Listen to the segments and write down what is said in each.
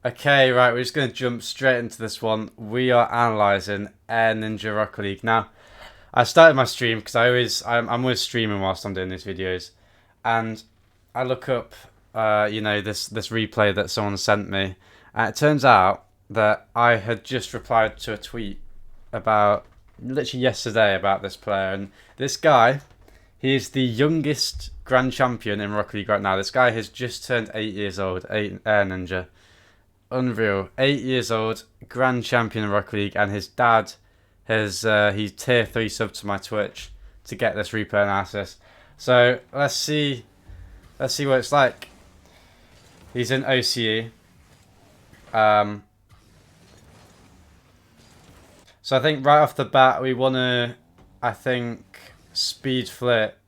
Okay, right, we're just going to jump straight into this one. We are analysing Air Ninja Rocket League. Now, I started my stream because I'm always streaming whilst I'm doing these videos. And I look up, this replay that someone sent me. And it turns out that I had just replied to a tweet about, literally yesterday, about this player. And this guy, he is the youngest grand champion in Rocket League right now. This guy has just turned 8 years old, Air Ninja. Unreal. 8 years old, grand champion in Rocket League, and his dad has he's tier 3 sub to my Twitch to get this replay analysis. So let's see what it's like. He's in OCE. So I think right off the bat we wanna speed flip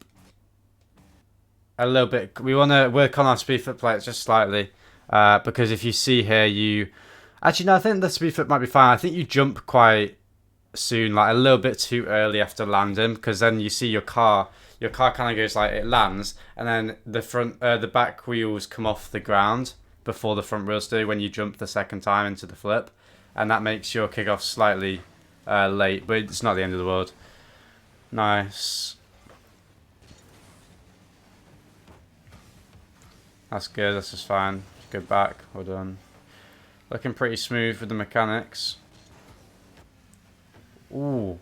a little bit. We wanna work on our speed flip plates just slightly. Because if you see here, actually no, I think the speed flip might be fine. I think you jump quite soon, like a little bit too early after landing, because then you see your car kind of goes like it lands, and then the back wheels come off the ground before the front wheels do when you jump the second time into the flip, and that makes your kickoff slightly late, but it's not the end of the world. Nice. That's good. That's just fine. Good back, well done. Looking pretty smooth with the mechanics. Ooh.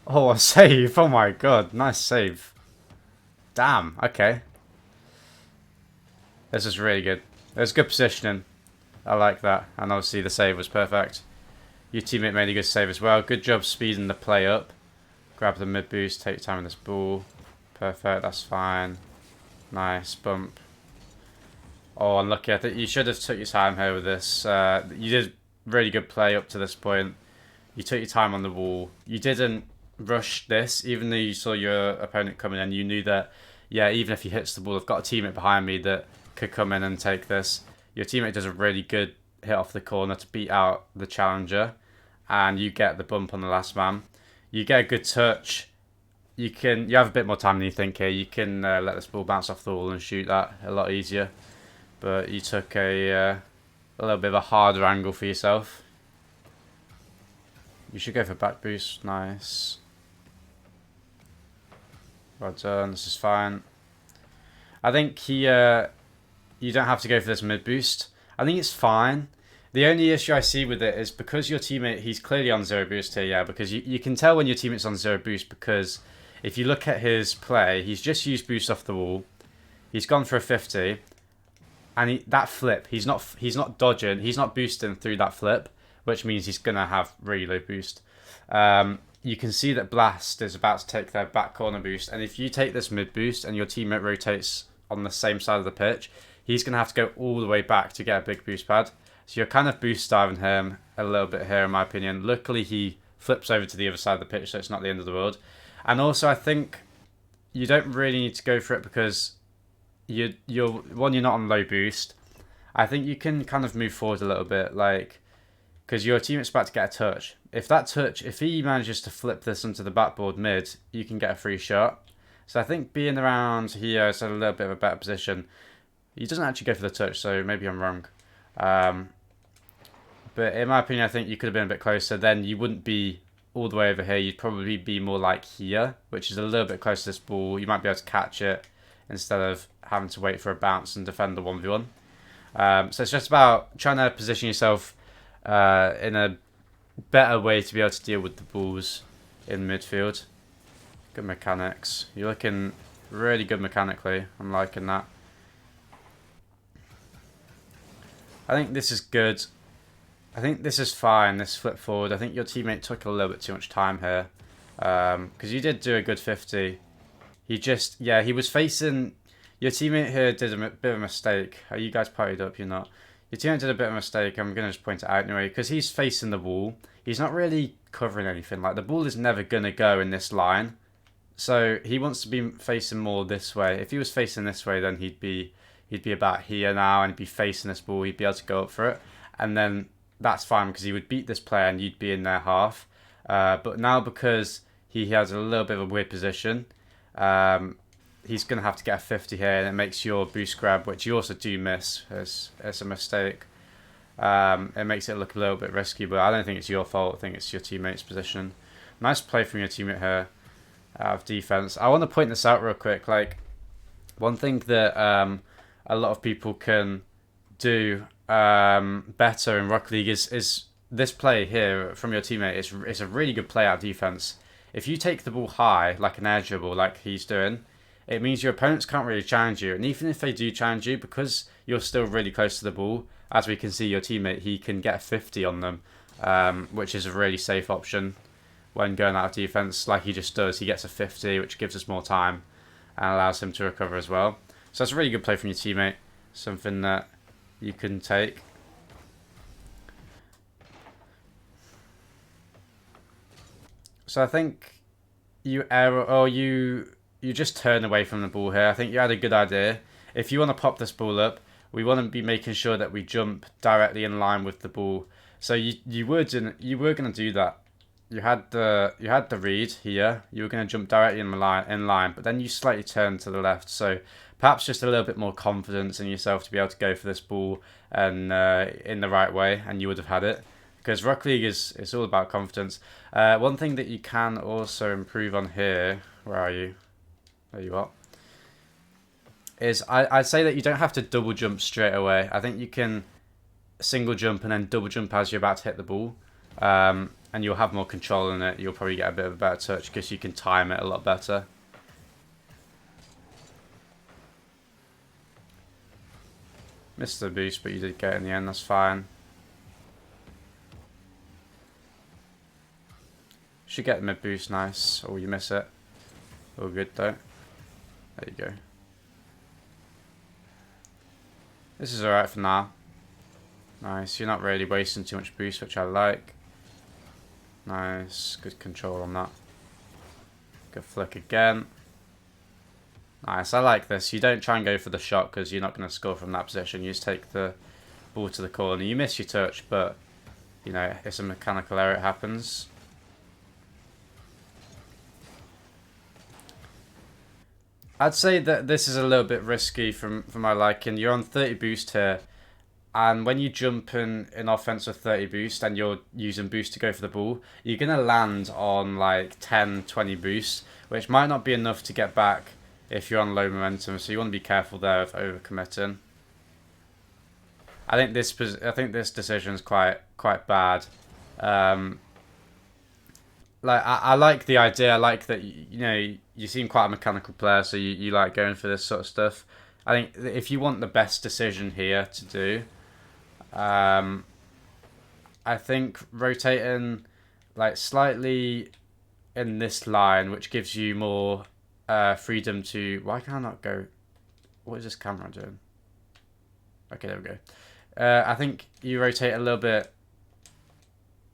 Oh, a save. Oh my god, nice save. Damn, okay. This is really good. There's good positioning. I like that. And obviously the save was perfect. Your teammate made a good save as well. Good job speeding the play up. Grab the mid boost, take time with this ball. Perfect, that's fine. Nice, bump. Oh, unlucky. I think you should have took your time here with this. You did really good play up to this point. You took your time on the wall. You didn't rush this, even though you saw your opponent coming in. You knew that, yeah, even if he hits the ball, I've got a teammate behind me that could come in and take this. Your teammate does a really good hit off the corner to beat out the challenger, and you get the bump on the last man. You get a good touch. You have a bit more time than you think here. You can let this ball bounce off the wall and shoot that a lot easier. But you took a little bit of a harder angle for yourself. You should go for back boost. Nice. Well done. This is fine. I think you don't have to go for this mid boost. I think it's fine. The only issue I see with it is because your teammate, he's clearly on 0 boost here, yeah, because you can tell when your teammate's on 0 boost because if you look at his play, he's just used boost off the wall. He's gone for a 50. And that flip, he's not dodging, he's not boosting through that flip, which means he's going to have really low boost. You can see that Blast is about to take their back corner boost, and if you take this mid boost and your teammate rotates on the same side of the pitch, he's going to have to go all the way back to get a big boost pad. So you're kind of boost starving him a little bit here, in my opinion. Luckily, he flips over to the other side of the pitch, so it's not the end of the world. And also, I think you don't really need to go for it because you're not on low boost. I think you can kind of move forward a little bit, like, because your teammate's about to get a touch. If he manages to flip this onto the backboard mid, you can get a free shot. So I think being around here is a little bit of a better position. He doesn't actually go for the touch, so maybe I'm wrong. But in my opinion, I think you could have been a bit closer. Then you wouldn't be all the way over here. You'd probably be more like here, which is a little bit closer to this ball. You might be able to catch it instead of having to wait for a bounce and defend the 1v1. So it's just about trying to position yourself in a better way to be able to deal with the balls in midfield. Good mechanics. You're looking really good mechanically. I'm liking that. I think this is good. I think this is fine, this flip forward. I think your teammate took a little bit too much time here. Because you did do a good 50. He was facing... Your teammate here did a bit of a mistake. Are you guys partied up? You're not. Your teammate did a bit of a mistake. I'm going to just point it out anyway. Because he's facing the wall. He's not really covering anything. Like, the ball is never going to go in this line. So, he wants to be facing more this way. If he was facing this way, then he'd be about here now. And he'd be facing this ball. He'd be able to go up for it. And then that's fine. Because he would beat this player and you'd be in their half. But now because he has a little bit of a weird position... he's going to have to get a 50 here, and it makes your boost grab, which you also do miss, as a mistake. It makes it look a little bit risky, but I don't think it's your fault. I think it's your teammate's position. Nice play from your teammate here out of defense. I want to point this out real quick. Like, one thing that a lot of people can do better in Rocket League is this play here from your teammate. It's a really good play out of defense. If you take the ball high, like an air dribble, like he's doing, it means your opponents can't really challenge you. And even if they do challenge you, because you're still really close to the ball, as we can see, your teammate, he can get a 50 on them, which is a really safe option when going out of defense, like he just does. He gets a 50, which gives us more time and allows him to recover as well. So that's a really good play from your teammate. Something that you can take. So I think you error, or you just turn away from the ball here. I think you had a good idea. If you want to pop this ball up, we want to be making sure that we jump directly in line with the ball. So you were going to do that. You had the read here. You were going to jump directly in line, but then you slightly turned to the left. So perhaps just a little bit more confidence in yourself to be able to go for this ball and in the right way, and you would have had it. Because Rocket League is all about confidence. One thing that you can also improve on here, where are you? There you are. Is I'd say that you don't have to double jump straight away. I think you can single jump and then double jump as you're about to hit the ball. And you'll have more control in it. You'll probably get a bit of a better touch because you can time it a lot better. Missed the boost, but you did get it in the end. That's fine. Should get the mid boost, nice. Or you miss it. All good though. There you go. This is alright for now. Nice. You're not really wasting too much boost, which I like. Nice. Good control on that. Good flick again. Nice. I like this. You don't try and go for the shot because you're not going to score from that position. You just take the ball to the corner. You miss your touch, but, you know, it's a mechanical error. It happens. I'd say that this is a little bit risky for my liking. You're on 30 boost here, and when you jump in offense with 30 boost and you're using boost to go for the ball, you're going to land on like 10, 20 boost, which might not be enough to get back if you're on low momentum, so you want to be careful there of overcommitting. I think this decision is quite bad. Like I like the idea. I like that you seem quite a mechanical player, so you like going for this sort of stuff. I think if you want the best decision here to do, I think rotating like slightly in this line, which gives you more freedom to. Why can I not go? What is this camera doing? Okay, there we go. I think you rotate a little bit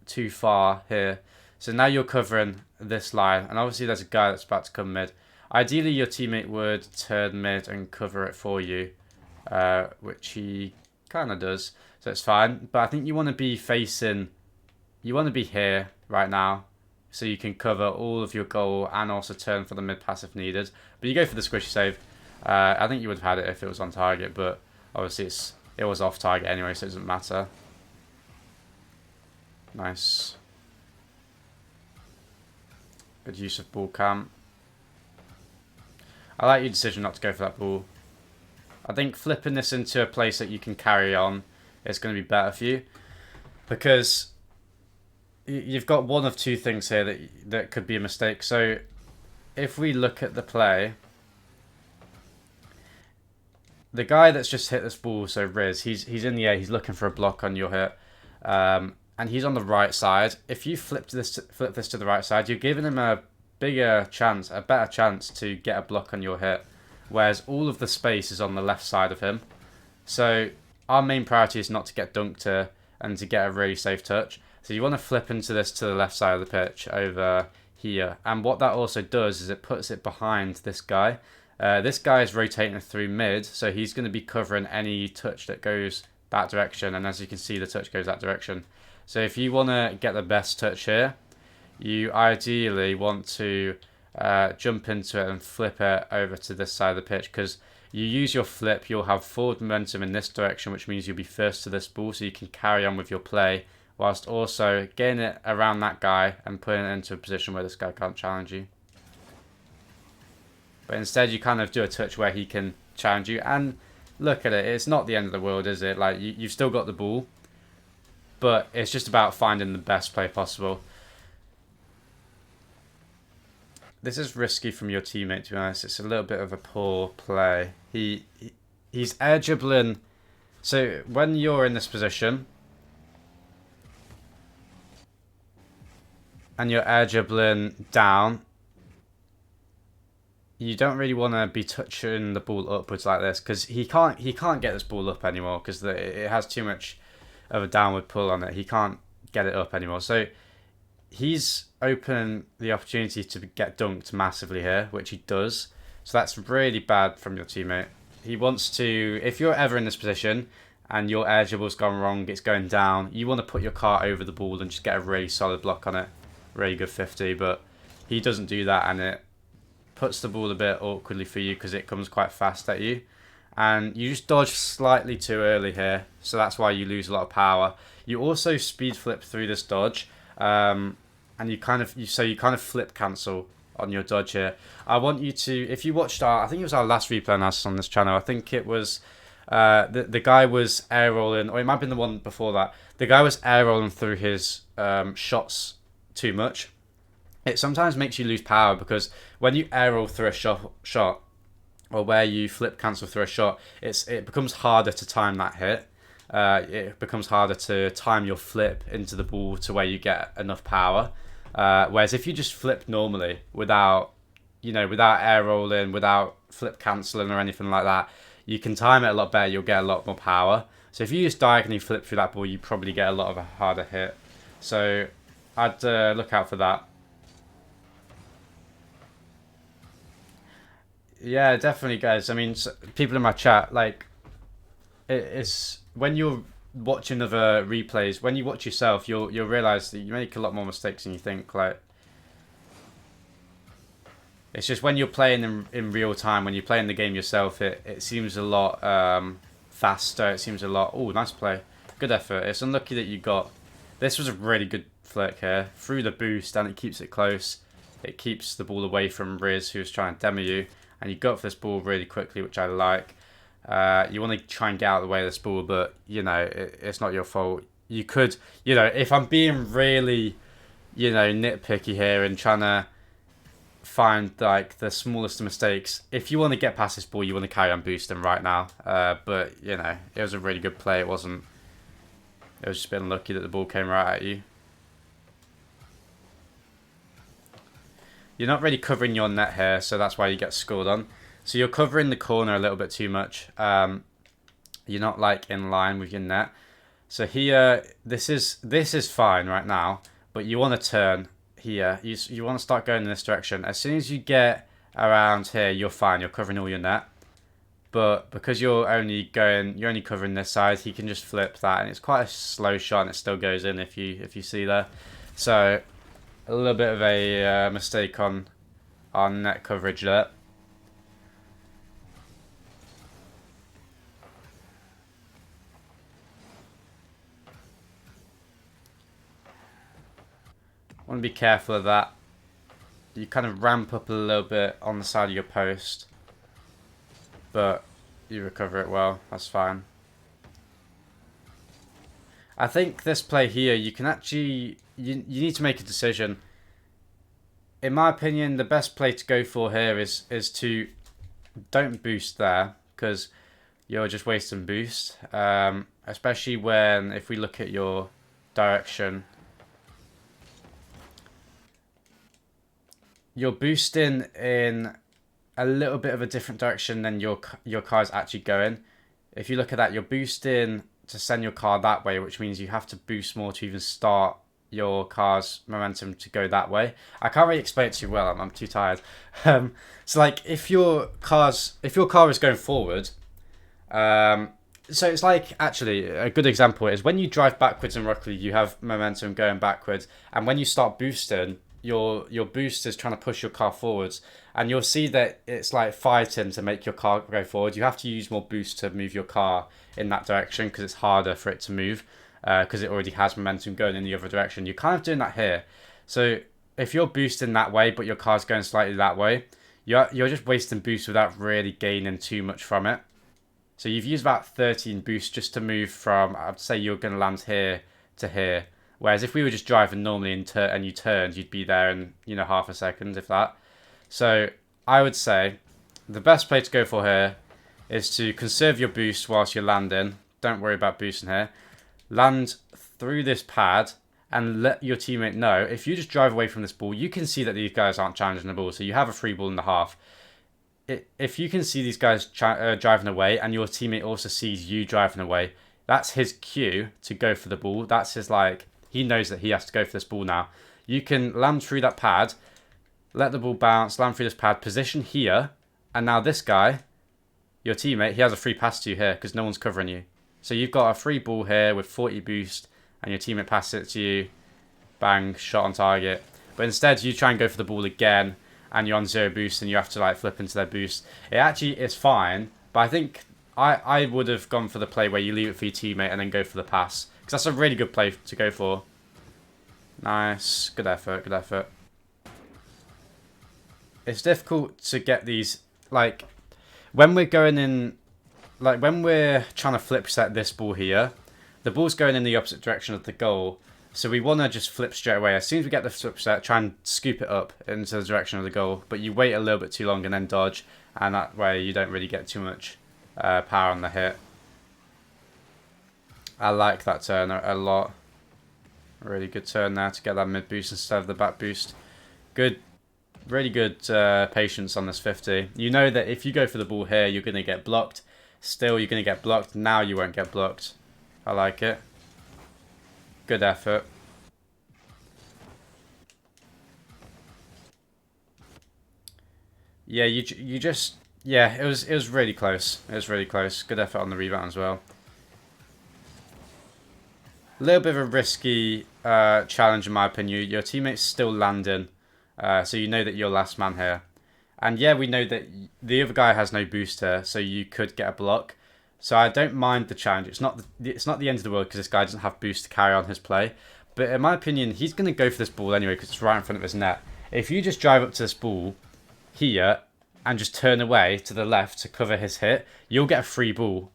too far here. So now you're covering this line, and obviously there's a guy that's about to come mid. Ideally, your teammate would turn mid and cover it for you, which he kind of does, so it's fine. But I think you want to be facing, you want to be here right now, so you can cover all of your goal and also turn for the mid pass if needed. But you go for the squishy save. I think you would have had it if it was on target, but obviously it was off target anyway, so it doesn't matter. Nice. Good use of ball cam. I like your decision not to go for that ball. I think flipping this into a place that you can carry on is going to be better for you, because you've got one of two things here that could be a mistake. So if we look at the play, the guy that's just hit this ball, so Riz, he's in the air, he's looking for a block on your hit. And he's on the right side. If you flip this to the right side, you're giving him a better chance to get a block on your hit, whereas all of the space is on the left side of him. So our main priority is not to get dunked here and to get a really safe touch. So you want to flip into this to the left side of the pitch over here. And what that also does is it puts it behind this guy. This guy is rotating through mid, so he's going to be covering any touch that goes that direction. And as you can see, the touch goes that direction. So if you want to get the best touch here, you ideally want to jump into it and flip it over to this side of the pitch, because You use your flip, you'll have forward momentum in this direction, which means you'll be first to this ball, so you can carry on with your play, whilst also getting it around that guy and putting it into a position where this guy can't challenge you. But instead you kind of do a touch where he can challenge you, and look at it, it's not the end of the world, is it? Like, you've still got the ball, but it's just about finding the best play possible. This is risky from your teammate, to be honest. It's a little bit of a poor play. He's air dribbling. So when you're in this position and you're air dribbling down, you don't really want to be touching the ball upwards like this, because he can't get this ball up anymore, because it has too much of a downward pull on it. He can't get it up anymore. So he's open the opportunity to get dunked massively here, which he does. So that's really bad from your teammate. He wants to, if you're ever in this position and your air dribble's gone wrong, it's going down, you want to put your car over the ball and just get a really solid block on it. Really good 50, but he doesn't do that, and it puts the ball a bit awkwardly for you because it comes quite fast at you. And you just dodge slightly too early here, so that's why you lose a lot of power. You also speed flip through this dodge, and you kind of flip cancel on your dodge here. I want you to, if you watched I think it was our last replay analysis on this channel. I think it was the guy was air rolling, or it might have been the one before that. The guy was air rolling through his shots too much. It sometimes makes you lose power, because when you air roll through a shot, or where you flip cancel through a shot, it becomes harder to time that hit. It becomes harder to time your flip into the ball to where you get enough power. Whereas if you just flip normally without air rolling, without flip cancelling or anything like that, you can time it a lot better. You'll get a lot more power. So if you just diagonally flip through that ball, you probably get a lot of a harder hit. So I'd look out for that. Yeah, definitely, guys. I mean, people in my chat, like, it's when you're watching other replays, when you watch yourself, you'll realize that you make a lot more mistakes than you think. Like, it's just when you're playing in real time, when you're playing the game yourself, it seems a lot faster. It seems a lot. Oh, nice play, good effort. It's unlucky that you got. This was a really good flick here through the boost, and it keeps it close. It keeps the ball away from Riz, who's trying to demo you, and you got for this ball really quickly, which I like. You want to try and get out of the way of this ball, but, it's not your fault. You could, if I'm being really, nitpicky here and trying to find, like, the smallest of mistakes, if you want to get past this ball, you want to carry on boosting right now. But, it was a really good play. It was just a bit unlucky that the ball came right at you. You're not really covering your net here, so that's why you get scored on. So you're covering the corner a little bit too much. You're not, like, in line with your net. So here, this is fine right now, but you want to turn here. You want to start going in this direction. As soon as you get around here, you're fine. You're covering all your net. But because you're only covering this side, he can just flip that, and it's quite a slow shot, and it still goes in if you see there. So a little bit of a mistake on net coverage there. Want to be careful of that. You kind of ramp up a little bit on the side of your post, but you recover it well. That's fine. I think this play here, you can actually you need to make a decision. In my opinion, the best play to go for here is to don't boost there, because you're just wasting boost. Especially when, if we look at your direction, you're boosting in a little bit of a different direction than your car is actually going. If you look at that, you're boosting to send your car that way, which means you have to boost more to even start your car's momentum to go that way. I can't really explain it too well. I'm too tired. So, like, if your car is going forward, so it's like, actually a good example is when you drive backwards in Rocket League, you have momentum going backwards, and when you start boosting, your boost is trying to push your car forwards, And you'll see that it's like fighting to make your car go forward. You have to use more boost to move your car in that direction because it's harder for it to move because it already has momentum going in the other direction. You're kind of doing that here. So if you're boosting that way but your car's going slightly that way, you're just wasting boost without really gaining too much from it. So you've used about 13 boost just to move from, I'd say you're going to land here to here. Whereas if we were just driving normally and you turned, you'd be there in, half a second, if that. So I would say the best play to go for here is to conserve your boost whilst you're landing. Don't worry about boosting here. Land through this pad and let your teammate know. If you just drive away from this ball, you can see that these guys aren't challenging the ball. So you have a free ball in the half. If you can see these guys driving away and your teammate also sees you driving away, that's his cue to go for the ball. That's his, he knows that he has to go for this ball now. You can land through that pad, let the ball bounce, land through this pad, position here, and now this guy, your teammate, he has a free pass to you here because no one's covering you. So you've got a free ball here with 40 boost, and your teammate passes it to you, bang, shot on target. But instead, you try and go for the ball again, and you're on 0 boost, and you have to flip into their boost. It actually is fine, but I think I would have gone for the play where you leave it for your teammate and then go for the pass, because that's a really good play to go for. Nice, good effort, good effort. It's difficult to get these, when we're going in, when we're trying to flip set this ball here, the ball's going in the opposite direction of the goal. So we want to just flip straight away. As soon as we get the flip set, try and scoop it up into the direction of the goal. But you wait a little bit too long and then dodge. And that way you don't really get too much power on the hit. I like that turn a lot. Really good turn there to get that mid boost instead of the back boost. Good. Really good patience on this 50. You know that if you go for the ball here, you're going to get blocked. Still, you're going to get blocked. Now you won't get blocked. I like it. Good effort. Yeah, you just... Yeah, it was really close. It was really close. Good effort on the rebound as well. A little bit of a risky challenge in my opinion. Your teammate's still landing. So you know that you're last man here. And yeah, we know that the other guy has no boost here, so you could get a block. So I don't mind the challenge. It's not the end of the world because this guy doesn't have boost to carry on his play. But in my opinion, he's going to go for this ball anyway because it's right in front of his net. If you just drive up to this ball here and just turn away to the left to cover his hit, you'll get a free ball.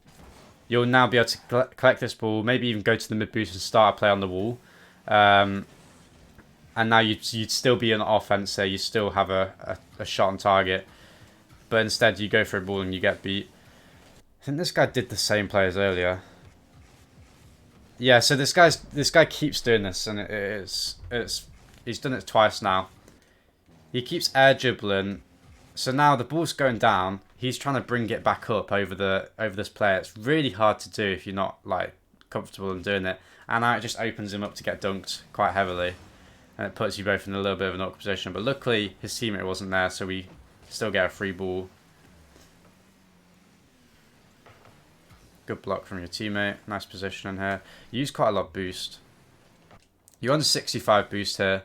You'll now be able to collect this ball, maybe even go to the mid boost and start a play on the wall. And now you'd still be on offense there. You still have a shot on target. But instead you go for a ball and you get beat. I think this guy did the same play as earlier. Yeah, so this guy keeps doing this, and he's done it twice now. He keeps air dribbling, so now the ball's going down. He's trying to bring it back up over this player. It's really hard to do if you're not comfortable in doing it, and now it just opens him up to get dunked quite heavily, and it puts you both in a little bit of an awkward position. But luckily his teammate wasn't there, so we still get a free ball. Good block from your teammate. Nice position in here. You use quite a lot of boost. You're on 65 boost here.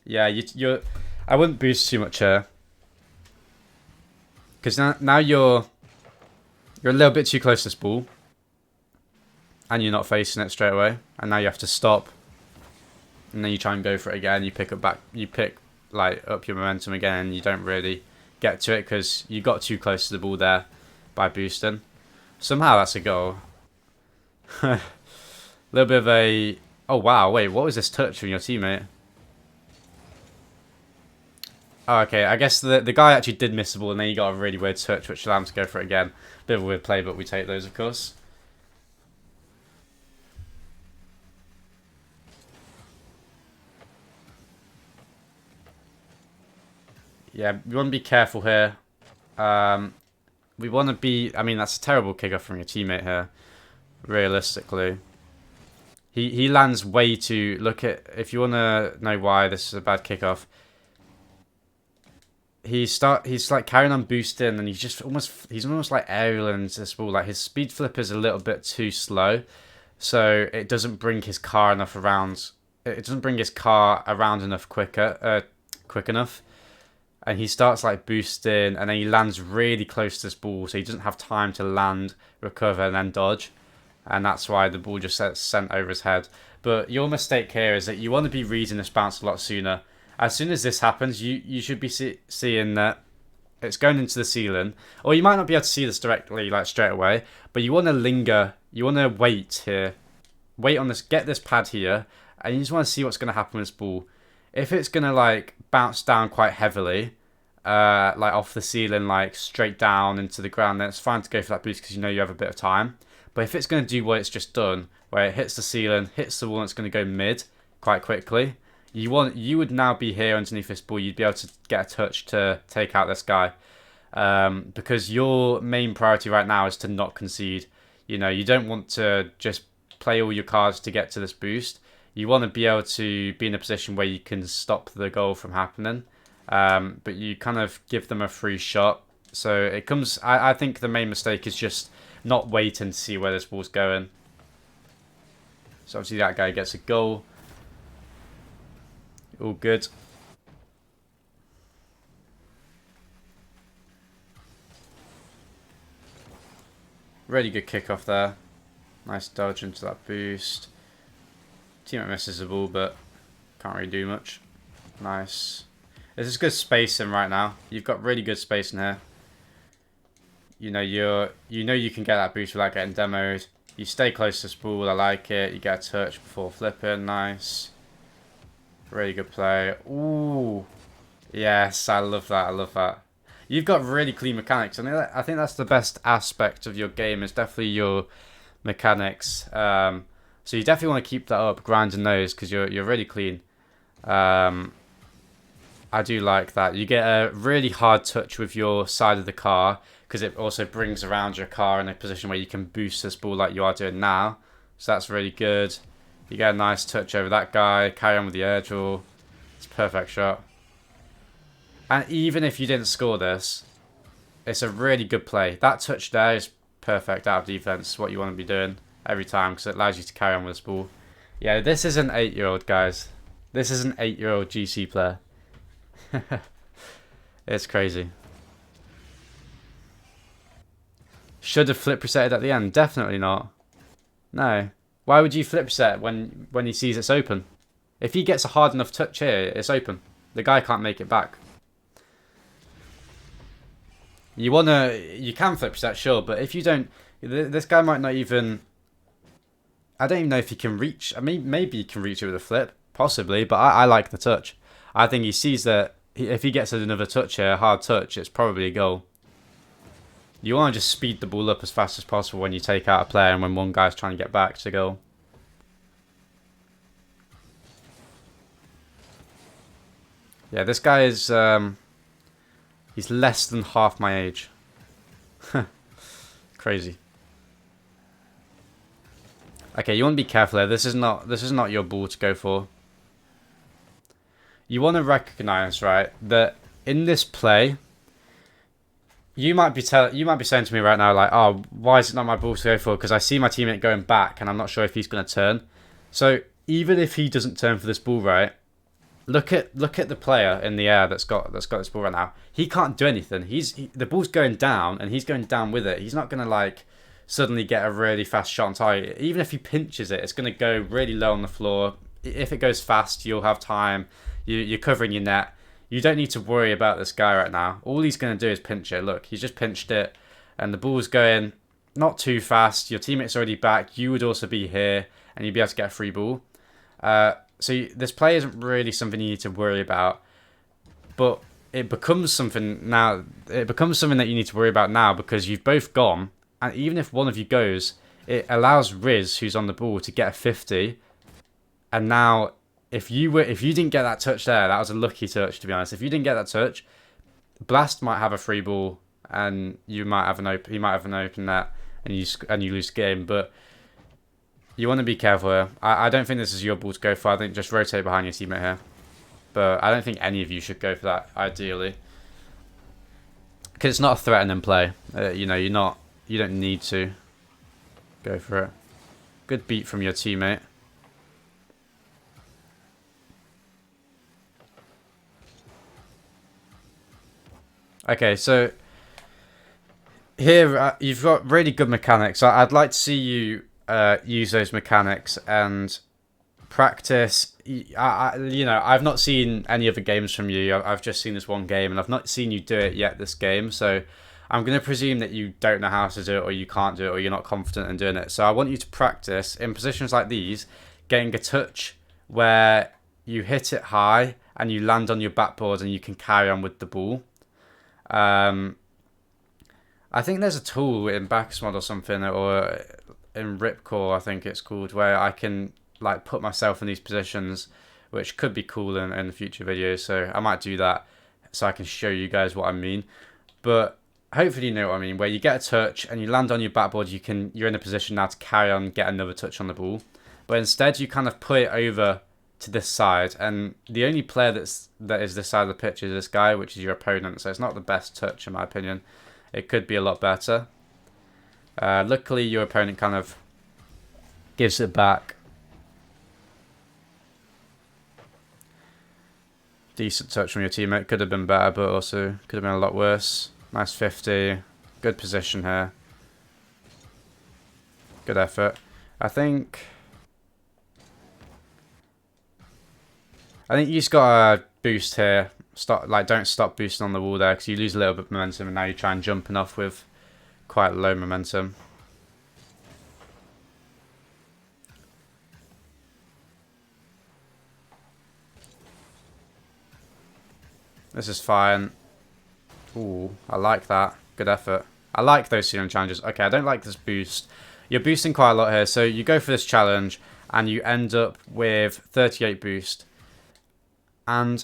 Yeah, you're. I wouldn't boost too much here because now you're a little bit too close to this ball, and you're not facing it straight away. And now you have to stop, and then you try and go for it again. You pick up your momentum again, and you don't really get to it because you got too close to the ball there by boosting. Somehow that's a goal. A little bit of a... Oh, wow. Wait, what was this touch from your teammate? Oh, okay. I guess the guy actually did miss the ball, and then he got a really weird touch, which allowed him to go for it again. Bit of a weird play, but we take those, of course. Yeah, we want to be careful here. We want to be... I mean, that's a terrible kickoff from your teammate here, realistically. He lands way too... Look at... If you want to know why this is a bad kickoff, he's carrying on boosting, and he's almost like aerial into this ball. His speed flip is a little bit too slow, so it doesn't bring his car enough around. It doesn't bring his car around enough quick enough. and he starts like boosting, and then he lands really close to this ball, so he doesn't have time to land, recover, and then dodge. And that's why the ball just gets sent over his head. But your mistake here is that you want to be reading this bounce a lot sooner. As soon as this happens, you should be seeing that it's going into the ceiling. Or you might not be able to see this directly, like straight away, but you want to linger. You want to wait here. Wait on this, get this pad here, and you just want to see what's going to happen with this ball. If it's going to like bounce down quite heavily, like off the ceiling, like straight down into the ground, then it's fine to go for that boost because you know you have a bit of time. But if it's going to do what it's just done, where it hits the ceiling, hits the wall, and it's going to go mid quite quickly, you would now be here underneath this ball. You'd be able to get a touch to take out this guy, because your main priority right now is to not concede. You know, you don't want to just play all your cards to get to this boost. You want to be able to be in a position where you can stop the goal from happening, but you kind of give them a free shot. So it comes. I think the main mistake is just not waiting to see where this ball's going. So obviously that guy gets a goal. All good. Really good kickoff there. Nice dodge into that boost. Teammate misses the ball, but can't really do much. Nice. This is good spacing right now. You've got really good spacing here. You know you can get that boost without getting demoed. You stay close to this ball. I like it. You get a touch before flipping. Nice. Really good play. Ooh. Yes, I love that. I love that. You've got really clean mechanics. And I think that's the best aspect of your game, is definitely your mechanics. So you definitely want to keep that up, grinding those, because you're really clean. I do like that. You get a really hard touch with your side of the car, because it also brings around your car in a position where you can boost this ball like you are doing now. So that's really good. You get a nice touch over that guy, carry on with the air draw. It's a perfect shot. And even if you didn't score this, it's a really good play. That touch there is perfect out of defense, what you want to be doing every time, because it allows you to carry on with this ball. Yeah, this is an 8-year-old, guys. This is an 8-year-old GC player. It's crazy. Should have flip resetted at the end? Definitely not. No. Why would you flip reset when he sees it's open? If he gets a hard enough touch here, it's open. The guy can't make it back. You can flip reset, sure, but if you don't, this guy might not even. I don't even know if he can reach. I mean, maybe he can reach it with a flip, possibly, but I like the touch. I think he sees that if he gets another touch here, a hard touch, it's probably a goal. You want to just speed the ball up as fast as possible when you take out a player and when one guy's trying to get back to goal. Yeah, this guy is he's less than half my age. Crazy. Okay, you want to be careful here. This is not your ball to go for. You want to recognize, right, that in this play, you might be saying to me right now, like, oh, why is it not my ball to go for? Because I see my teammate going back, and I'm not sure if he's going to turn. So even if he doesn't turn for this ball, right, look at the player in the air that's got this ball right now. He can't do anything. The ball's going down, and he's going down with it. He's not going to like suddenly get a really fast shot on target. Even if he pinches it, it's going to go really low on the floor. If it goes fast, you'll have time. You're covering your net. You don't need to worry about this guy right now. All he's going to do is pinch it. Look, he's just pinched it. And the ball's going not too fast. Your teammate's already back. You would also be here. And you'd be able to get a free ball. This play isn't really something you need to worry about. But it becomes something now. It becomes something that you need to worry about now, because you've both gone. And even if one of you goes, it allows Riz, who's on the ball, to get a 50. And now, if you didn't get that touch there, that was a lucky touch, to be honest. If you didn't get that touch, Blast might have a free ball, and he might have an open net, and you lose the game. But you want to be careful here. I don't think this is your ball to go for. I think just rotate behind your teammate here. But I don't think any of you should go for that, ideally, because it's not a threatening play. You don't need to go for it. Good beat from your teammate. Okay, so here you've got really good mechanics. I'd like to see you use those mechanics and practice. I've not seen any other games from you. I've just seen this one game, and I've not seen you do it yet this game. So I'm going to presume that you don't know how to do it, or you can't do it, or you're not confident in doing it. So I want you to practice in positions like these, getting a touch where you hit it high and you land on your backboard and you can carry on with the ball. I think there's a tool in Backesmod or something, or in Ripcore, I think it's called, where I can like put myself in these positions, which could be cool in future videos. So I might do that so I can show you guys what I mean. But hopefully you know what I mean, where you get a touch and you land on your backboard, you're in a position now to carry on and get another touch on the ball. But instead you kind of put it over to this side, and the only player that is this side of the pitch is this guy, which is your opponent. So it's not the best touch in my opinion. It could be a lot better. Luckily, your opponent kind of gives it back. Decent touch from your teammate. Could have been better, but also could have been a lot worse. Nice 50. Good position here. Good effort. I think you just got a boost here. Don't stop boosting on the wall there, because you lose a little bit of momentum, and now you try and jumping off with quite low momentum. This is fine. Ooh, I like that. Good effort. I like those ceiling challenges. Okay, I don't like this boost. You're boosting quite a lot here, so you go for this challenge and you end up with 38 boost. And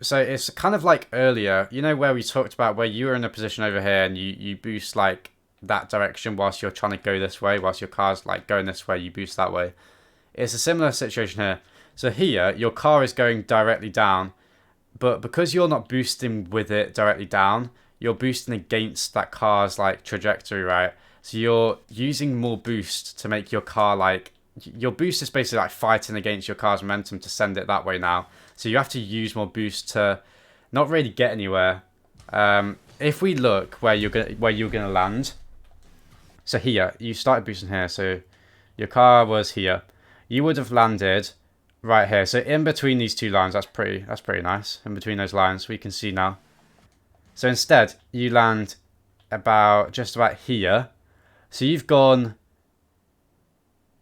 so it's kind of like earlier, you know, where we talked about where you were in a position over here and you boost like that direction whilst you're trying to go this way, whilst your car's like going this way, you boost that way. It's a similar situation here. So here, your car is going directly down, but because you're not boosting with it directly down, you're boosting against that car's like trajectory, right? So you're using more boost to make your car like, your boost is basically like fighting against your car's momentum to send it that way now. So you have to use more boost to not really get anywhere. If we look where you're gonna land, so here you started boosting here, so your car was here. You would have landed right here. So in between these two lines, that's pretty nice. In between those lines, we can see now. So instead, you land just about here. So you've gone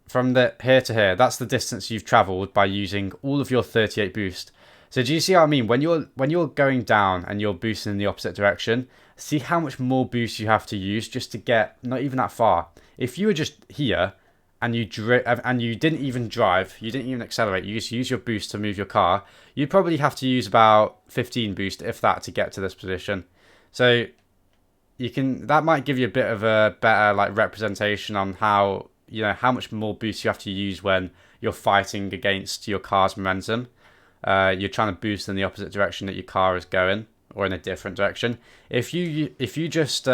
from here to here. That's the distance you've travelled by using all of your 38 boost. So do you see what I mean? When you're going down and you're boosting in the opposite direction, see how much more boost you have to use just to get not even that far. If you were just here and you didn't even drive, you didn't even accelerate, you just use your boost to move your car, you'd probably have to use about 15 boost, if that, to get to this position. So that might give you a bit of a better like representation on how much more boost you have to use when you're fighting against your car's momentum. You're trying to boost in the opposite direction that your car is going, or in a different direction. If you just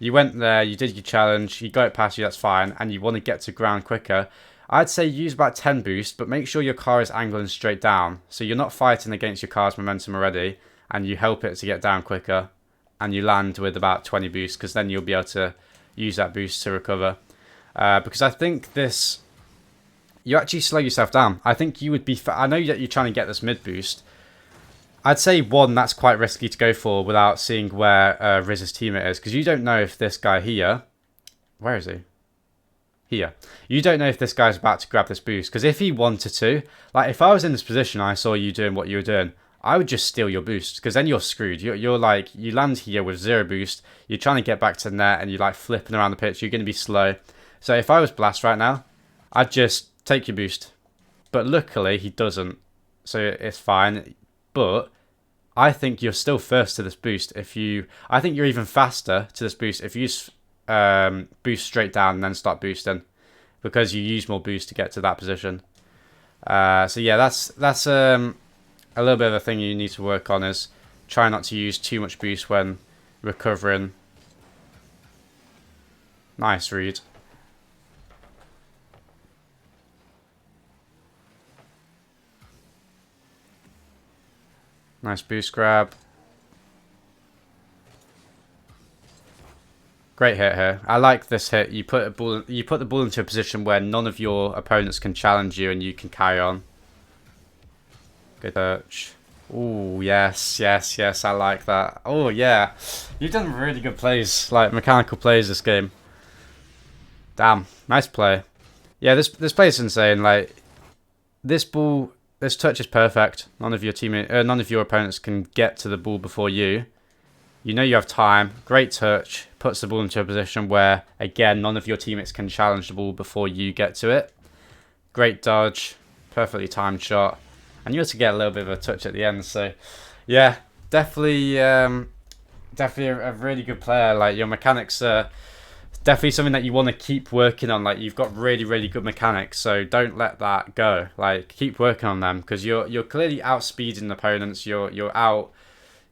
you went there, you did your challenge, you got it past you, that's fine, and you want to get to ground quicker, I'd say use about 10 boost, but make sure your car is angling straight down, so you're not fighting against your car's momentum already, and you help it to get down quicker, and you land with about 20 boost, because then you'll be able to use that boost to recover. Because I think you actually slow yourself down. I think you would be, I know that you're trying to get this mid boost. I'd say that's quite risky to go for without seeing where Riz's teammate is, because you don't know if this guy here, where is he? Here. You don't know if this guy's about to grab this boost, because if he wanted to, like if I was in this position and I saw you doing what you were doing, I would just steal your boost, because then you're screwed. You're like, you land here with 0 boost, you're trying to get back to the net and you're like flipping around the pitch, you're going to be slow. So if I was Blast right now, I'd just take your boost. But luckily he doesn't, so it's fine. But I think you're still first to this boost. I think you're even faster to this boost if you boost straight down and then start boosting, because you use more boost to get to that position. So yeah, that's a little bit of a thing you need to work on, is try not to use too much boost when recovering. Nice read. Nice boost grab. Great hit here. I like this hit. You put the ball into a position where none of your opponents can challenge you, and you can carry on. Good touch. Oh yes, yes, yes. I like that. Oh yeah, you've done really good plays, like mechanical plays this game. Damn, nice play. Yeah, this play is insane. Like this ball, this touch is perfect. None of your opponents can get to the ball before you. You know you have time. Great touch. Puts the ball into a position where, again, none of your teammates can challenge the ball before you get to it. Great dodge. Perfectly timed shot. And you also get a little bit of a touch at the end. So, yeah, definitely a really good player. Like, your mechanics are definitely something that you want to keep working on. Like, you've got really, really good mechanics. So, don't let that go. Like, keep working on them. Because you're clearly outspeeding opponents. You're out...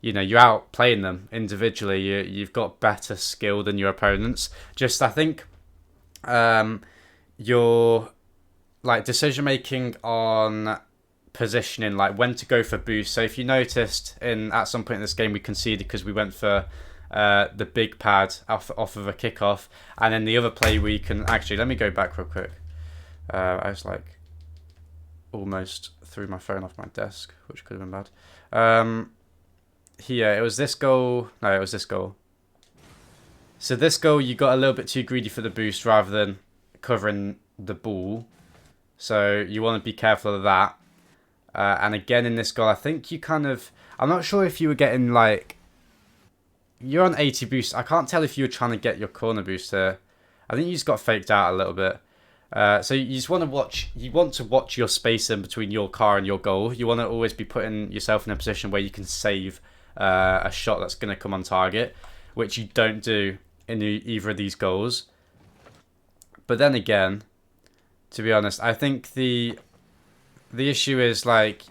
you're outplaying them individually. You've got better skill than your opponents. Just, I think, your like decision making on positioning, like when to go for boost. So if you noticed at some point in this game we conceded because we went for the big pad off of a kickoff, and then the other play we can actually let me go back real quick. I was like almost threw my phone off my desk, which could have been bad. Here, it was this goal. No, it was this goal. So this goal, you got a little bit too greedy for the boost rather than covering the ball. So you want to be careful of that. And again, in this goal, I think you kind of... I'm not sure if you were getting, like... You're on 80 boost. I can't tell if you were trying to get your corner boost here. I think you just got faked out a little bit. So you just want to watch. You want to watch your space in between your car and your goal. You want to always be putting yourself in a position where you can save a shot that's going to come on target, which you don't do in either of these goals. But then again, to be honest, I think the issue is, like,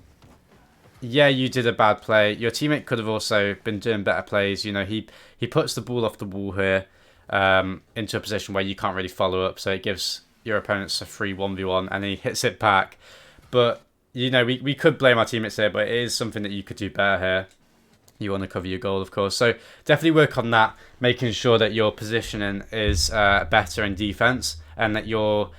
yeah, you did a bad play. Your teammate could have also been doing better plays. He puts the ball off the wall here into a position where you can't really follow up, so it gives your opponents a free 1v1, and he hits it back. But we could blame our teammates here, but it is something that you could do better here. You want to cover your goal, of course. So definitely work on that, making sure that your positioning is better in defense, and that you're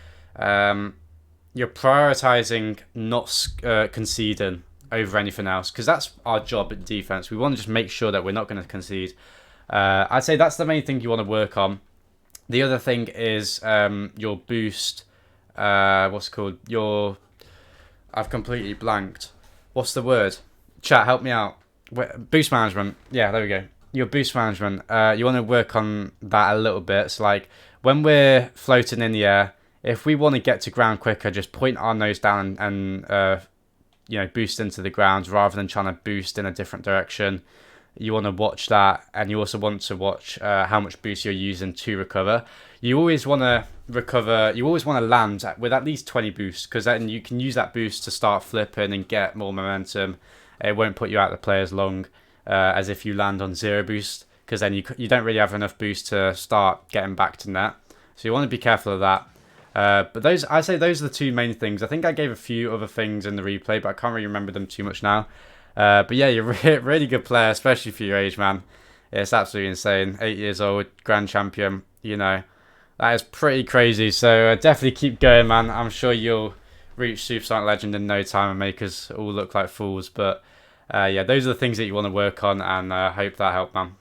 prioritizing not conceding over anything else, because that's our job at defense. We want to just make sure that we're not going to concede. I'd say that's the main thing you want to work on. The other thing is your boost. What's it called? I've completely blanked. What's the word? Chat, help me out. Boost management. Yeah, there we go. Your boost management. You want to work on that a little bit. So, like, when we're floating in the air, if we want to get to ground quicker, just point our nose down and boost into the ground rather than trying to boost in a different direction. You want to watch that, and you also want to watch how much boost you're using to recover. You always want to recover. You always want to land with at least 20 boosts, because then you can use that boost to start flipping and get more momentum. It won't put you out of the play as long as if you land on 0 boost, because then you don't really have enough boost to start getting back to net. So you want to be careful of that. But I'd say those are the two main things. I think I gave a few other things in the replay, but I can't really remember them too much now. But yeah, you're a really good player, especially for your age, man. It's absolutely insane. 8 years old, grand champion. That is pretty crazy. So definitely keep going, man. I'm sure you'll reach Supersonic Legend in no time and make us all look like fools. But yeah, those are the things that you want to work on, and I hope that helped, man.